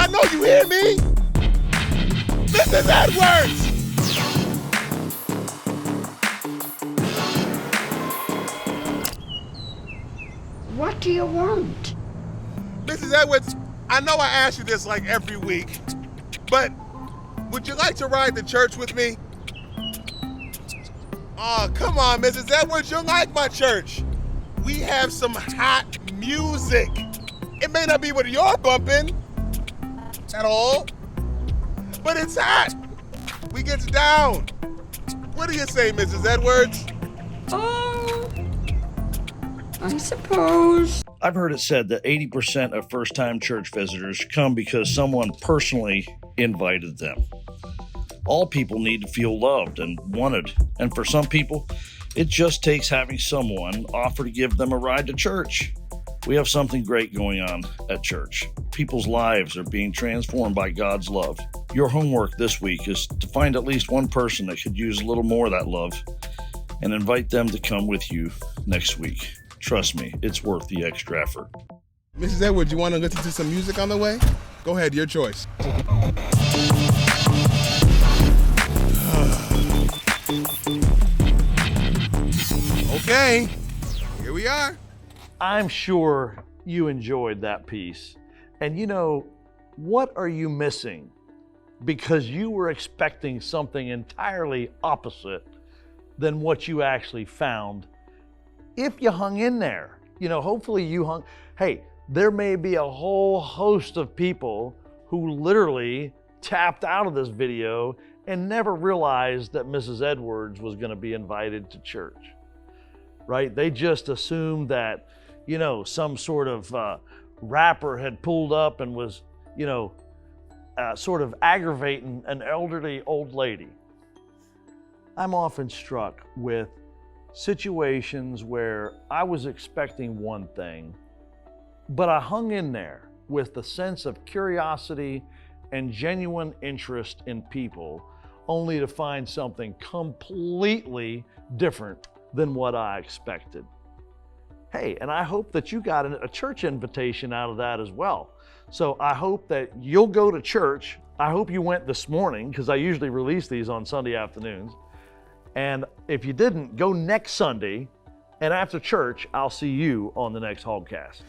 I know you hear me. Mrs. Edwards! What do you want? Mrs. Edwards, I know I ask you this like every week, but would you like to ride to church with me? Oh, come on, Mrs. Edwards, you'll like my church. We have some hot music. It may not be what you're bumping at all, but it's hot. We gets down. What do you say, Mrs. Edwards? Oh, I suppose. I've heard it said that 80% of first-time church visitors come because someone personally invited them. All people need to feel loved and wanted, and for some people, it just takes having someone offer to give them a ride to church. We have something great going on at church. People's lives are being transformed by God's love. Your homework this week is to find at least one person that could use a little more of that love and invite them to come with you next week. Trust me, it's worth the extra effort. Mrs. Edwards, you want to listen to some music on the way? Go ahead, your choice. Okay, here we are. I'm sure you enjoyed that piece. And you know, what are you missing? Because you were expecting something entirely opposite than what you actually found. If you hung in there, you know, hopefully you hung. Hey, there may be a whole host of people who literally tapped out of this video and never realized that Mrs. Edwards was going to be invited to church, right? They just assumed that, you know, some sort of rapper had pulled up and was, you know, sort of aggravating an elderly old lady. I'm often struck with situations where I was expecting one thing, but I hung in there with the sense of curiosity and genuine interest in people, only to find something completely different than what I expected. Hey, and I hope that you got a church invitation out of that as well. So I hope that you'll go to church. I hope you went this morning, because I usually release these on Sunday afternoons. And if you didn't, go next Sunday, and after church, I'll see you on the next HOG Cast.